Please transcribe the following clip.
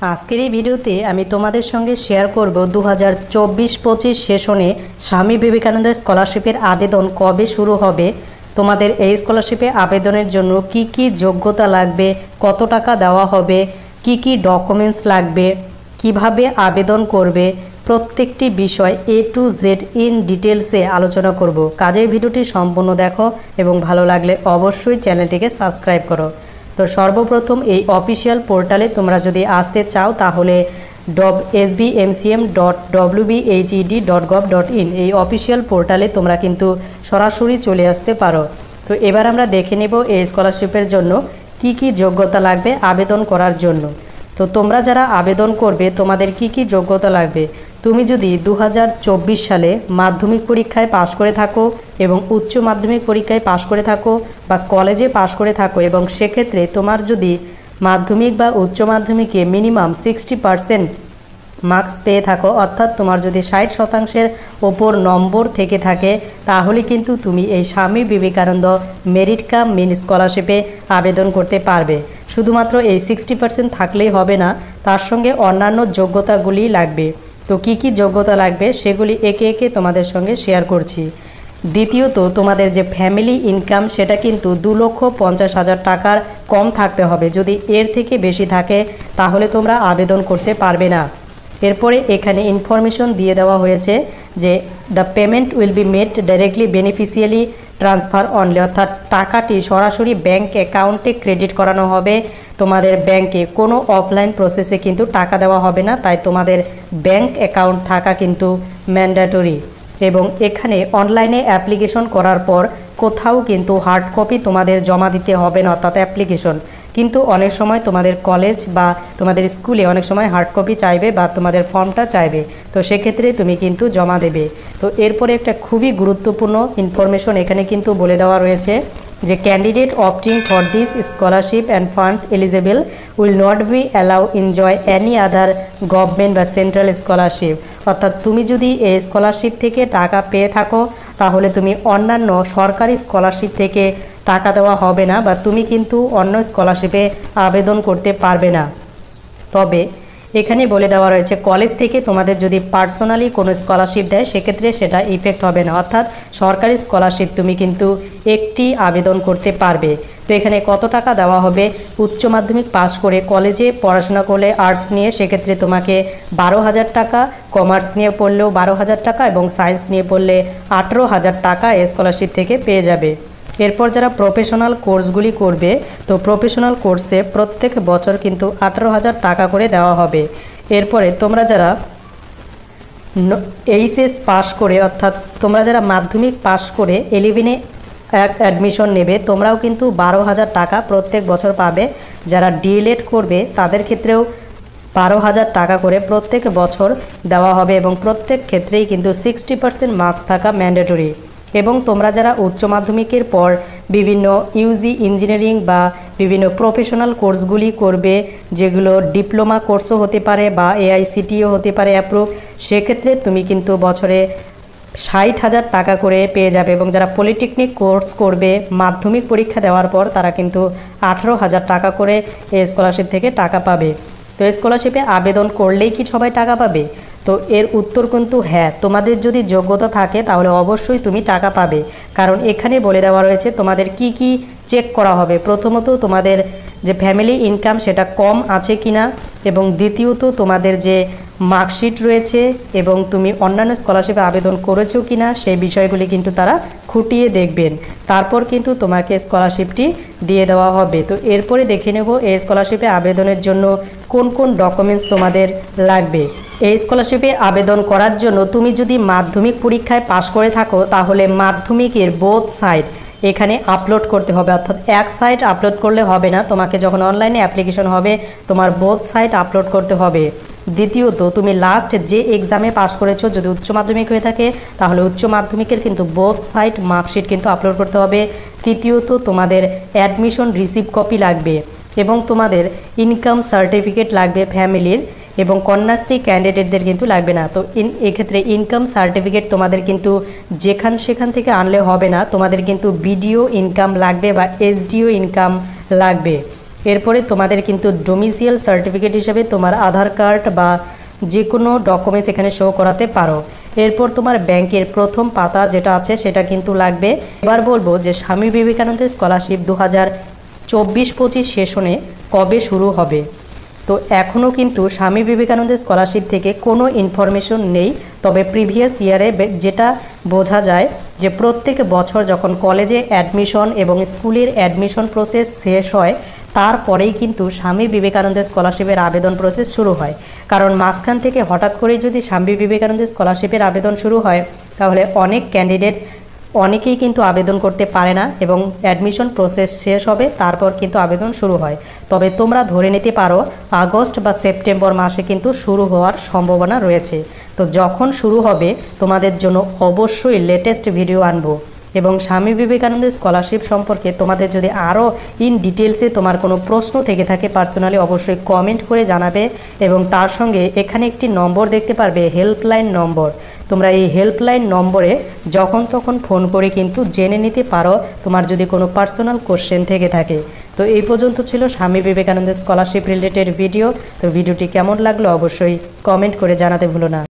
আজকের এই ভিডিওতে আমি তোমাদের সঙ্গে শেয়ার করব 2024-25 সেশনে স্বামী বিবেকানন্দ স্কলারশিপের আবেদন কবে শুরু হবে, তোমাদের এই স্কলারশিপে আবেদনের জন্য কি কি যোগ্যতা লাগবে, কত টাকা দেওয়া হবে, কি কি ডকুমেন্টস লাগবে, কিভাবে আবেদন করবে, প্রত্যেকটি বিষয় A to Z ইন ডিটেলসে আলোচনা করব। কাজের ভিডিওটি সম্পূর্ণ দেখো এবং ভালো লাগলে অবশ্যই চ্যানেলটিকে সাবস্ক্রাইব করো। তো সর্বপ্রথম এই অফিসিয়াল পোর্টালে তোমরা যদি আসতে চাও তাহলে sbmcm.wbhed.gov.in এই অফিসিয়াল পোর্টালে তোমরা কিন্তু সরাসরি চলে আসতে পারো। তো এবার আমরা দেখে নেব এই স্কলারশিপের জন্য কি কি যোগ্যতা লাগবে আবেদন করার জন্য। তো তোমরা যারা আবেদন করবে তোমাদের কি কি যোগ্যতা লাগবে। তুমি যদি 2024 সালে মাধ্যমিক পরীক্ষায় পাশ করে থাকো এবং উচ্চ মাধ্যমিক পরীক্ষায় পাশ করে থাকো বা কলেজে পাশ করে থাকো এবং সেক্ষেত্রে তোমার যদি মাধ্যমিক বা উচ্চ মাধ্যমিকে মিনিমাম 60% মার্কস পেয়ে থাকো, অর্থাৎ তোমার যদি 60% ওপর নম্বর থেকে থাকে, তাহলে কিন্তু তুমি এই Swami Vivekananda merit cum main স্কলারশিপে আবেদন করতে পারবে। শুধুমাত্র এই 60% থাকলেই হবে না, তার সঙ্গে অন্যান্য যোগ্যতাগুলি লাগবে। তো কি কি যোগ্যতা লাগবে সেগুলি একে একে তোমাদের সঙ্গে শেয়ার করছি। দ্বিতীয়ত, তোমাদের যে ফ্যামিলি ইনকাম সেটা কিন্তু 2,50,000 টাকার কম থাকতে হবে। যদি এর থেকে বেশি থাকে তাহলে তোমরা আবেদন করতে পারবে না। এরপরে এখানে ইনফরমেশন দিয়ে দেওয়া হয়েছে যে the payment will be made directly beneficiary transfer only, অর্থাৎ টাকাটি সরাসরি ব্যাংক অ্যাকাউন্টে ক্রেডিট করানো হবে। তোমাদের ব্যাংকে কোনো অফলাইন প্রসেসে কিন্তু টাকা দেওয়া হবে না, তাই তোমাদের ব্যাংক অ্যাকাউন্ট থাকা কিন্তু ম্যান্ডেটরি। এবং এখানে অনলাইনে অ্যাপ্লিকেশন করার পর কোথাও কিন্তু হার্ড কপি তোমাদের জমা দিতে হবে না, অর্থাৎ অ্যাপ্লিকেশন। কিন্তু অনেক সময় তোমাদের কলেজ বা তোমাদের স্কুলে অনেক সময় হার্ড কপি চাইবে বা তোমাদের ফর্মটা চাইবে, তো সেক্ষেত্রে তুমি কিন্তু জমা দেবে। তো এরপরে একটা খুবই গুরুত্বপূর্ণ ইনফরমেশন এখানে কিন্তু বলে দেওয়া রয়েছে যে candidate opting for this scholarship and fund eligible will not be allow enjoy any other government বা সেন্ট্রাল স্কলারশিপ, অর্থাৎ তুমি যদি এই স্কলারশিপ থেকে টাকা পেয়ে থাকো তাহলে তুমি অন্যান্য সরকারি স্কলারশিপ থেকে টাকা দেওয়া হবে না বা তুমি কিন্তু অন্য স্কলারশিপে আবেদন করতে পারবে না। তবে এখানে বলে দেওয়া রয়েছে কলেজ থেকে তোমাদের যদি পার্সোনালি কোনো স্কলারশিপ দেয় সেক্ষেত্রে সেটা ইফেক্ট হবে না, অর্থাৎ সরকারি স্কলারশিপ তুমি কিন্তু একটি আবেদন করতে পারবে। তো এখানে কত টাকা দেওয়া হবে, উচ্চ মাধ্যমিক পাস করে কলেজে পড়াশোনা করলে আর্টস নিয়ে সেক্ষেত্রে তোমাকে 12,000 টাকা, কমার্স নিয়ে পড়লেও 12,000 টাকা এবং সায়েন্স নিয়ে পড়লে 18,000 টাকা এই স্কলারশিপ থেকে পেয়ে যাবে। এরপর যারা প্রফেশনাল কোর্সগুলি করবে তো প্রফেশনাল কোর্সে প্রত্যেক বছর কিন্তু 18,000 টাকা করে দেওয়া হবে। এরপরে তোমরা যারা এইচএস পাস করে, অর্থাৎ তোমরা যারা মাধ্যমিক পাস করে 11-এ অ্যাডমিশন নেবে তোমরাও কিন্তু 12,000 টাকা প্রত্যেক বছর পাবে। যারা ডিএলএড করবে তাদের ক্ষেত্রেও 12,000 টাকা করে প্রত্যেক বছর দেওয়া হবে এবং প্রত্যেক ক্ষেত্রেই কিন্তু 60% মার্কস থাকা ম্যান্ডেটরি। এবং তোমরা যারা উচ্চ মাধ্যমিকের পর বিভিন্ন ইউজি ইঞ্জিনিয়ারিং বা বিভিন্ন প্রফেশনাল কোর্সগুলি করবে, যেগুলো ডিপ্লোমা কোর্সও হতে পারে বা এআইসিটিও হতে পারে অ্যাপ্রুভ, সেক্ষেত্রে তুমি কিন্তু বছরে 60,000 টাকা করে পেয়ে যাবে। এবং যারা পলিটেকনিক কোর্স করবে মাধ্যমিক পরীক্ষা দেওয়ার পর তারা কিন্তু 18,000 টাকা করে এই স্কলারশিপ থেকে টাকা পাবে। তো এই স্কলারশিপে আবেদন করলেই কি সবাই টাকা পাবে? তো এর উত্তর কিন্তু হ্যাঁ, তোমাদের যদি যোগ্যতা থাকে তাহলে অবশ্যই তুমি টাকা পাবে। কারণ এখানে বলে দেওয়া রয়েছে তোমাদের কি কি চেক করা হবে। প্রথমত তোমাদের যে ফ্যামিলি ইনকাম সেটা কম আছে কিনা, এবং দ্বিতীয়ত তোমাদের যে মার্কশিট রয়েছে এবং তুমি অন্যান্য স্কলারশিপে আবেদন করেছো কিনা সেই বিষয়গুলি কিন্তু তারা খুঁটিয়ে দেখবেন, তারপর কিন্তু তোমাকে স্কলারশিপটি দিয়ে দেওয়া হবে। তো এরপরে দেখে নেব এই স্কলারশিপে আবেদনের জন্য কোন কোন ডকুমেন্টস তোমাদের লাগবে। এই স্কলারশিপে আবেদন করার জন্য তুমি যদি মাধ্যমিক পরীক্ষায় পাশ করে থাকো তাহলে মাধ্যমিকের বোথ সাইড এখানে আপলোড করতে হবে, অর্থাৎ এক সাইড আপলোড করলে হবে না, তোমাকে যখন অনলাইনে অ্যাপ্লিকেশন হবে তোমার বোথ সাইড আপলোড করতে হবে। দ্বিতীয়ত, তুমি লাস্ট যে এক্সামে পাস করেছো যদি উচ্চ মাধ্যমিক হয়ে থাকে তাহলে উচ্চ মাধ্যমিকের কিন্তু বোথ সাইড মার্কশিট কিন্তু আপলোড করতে হবে। তৃতীয়ত, তোমাদের অ্যাডমিশন রিসিভ কপি লাগবে এবং তোমাদের ইনকাম সার্টিফিকেট লাগবে ফ্যামিলির, এবং কন্যাশ্রী ক্যান্ডিডেটদের কিন্তু লাগবে না। তো এক্ষেত্রে ইনকাম সার্টিফিকেট তোমাদের কিন্তু সেখান থেকে আনলে হবে না, তোমাদের কিন্তু বিডিও ইনকাম লাগবে বা এসডিও ইনকাম লাগবে। এরপরে তোমাদের কিন্তু ডোমিসিয়াল সার্টিফিকেট হিসেবে তোমার আধার কার্ড বা যে কোনো ডকুমেন্টস এখানে শো করাতে পারো। এরপর তোমার ব্যাংকের প্রথম পাতা যেটা আছে সেটা কিন্তু লাগবে। এবার বলবো যে স্বামী বিবেকানন্দ স্কলারশিপ 2024-25 সেশনে কবে শুরু হবে। তো এখনও কিন্তু স্বামী বিবেকানন্দ স্কলারশিপ থেকে কোনো ইনফরমেশন নেই, তবে প্রিভিয়াস ইয়ারে যেটা বোঝা যায় যে প্রত্যেক বছর যখন কলেজে অ্যাডমিশন এবং স্কুলের অ্যাডমিশন প্রসেস শেষ হয় তারপরেই কিন্তু স্বামী বিবেকানন্দ স্কলারশিপের আবেদন প্রসেস শুরু হয়। কারণ মাঝখান থেকে হঠাৎ করেই যদি স্বামী বিবেকানন্দ স্কলারশিপের আবেদন শুরু হয় তাহলে অনেক ক্যান্ডিডেট অনেকেই কিন্তু আবেদন করতে পারে না এবং অ্যাডমিশন প্রসেস শেষ হবে তারপর কিন্তু আবেদন শুরু হয়। তবে তোমরা ধরে নিতে পারো আগস্ট বা সেপ্টেম্বর মাসে কিন্তু শুরু হওয়ার সম্ভাবনা রয়েছে। তো যখন শুরু হবে তোমাদের জন্য অবশ্যই লেটেস্ট ভিডিও আনবো এবং স্বামী বিবেকানন্দ স্কলারশিপ সম্পর্কে তোমাদের যদি আরও ইন ডিটেলসে তোমার কোনো প্রশ্ন থেকে থাকে পার্সোনালি অবশ্যই কমেন্ট করে জানাবে। এবং তার সঙ্গে এখানে একটি নম্বর দেখতে পারবে, হেল্পলাইন নম্বর। তোমরা এই হেল্পলাইন নম্বরে যখন তখন ফোন করে কিন্তু জেনে নিতে পারো তোমার যদি কোনো পার্সোনাল কোশ্চেন থেকে থাকে। তো এই পর্যন্ত ছিল Swami Vivekananda scholarship related video. তো ভিডিওটি কেমন লাগলো অবশ্যই কমেন্ট করে জানাতে ভুলো না।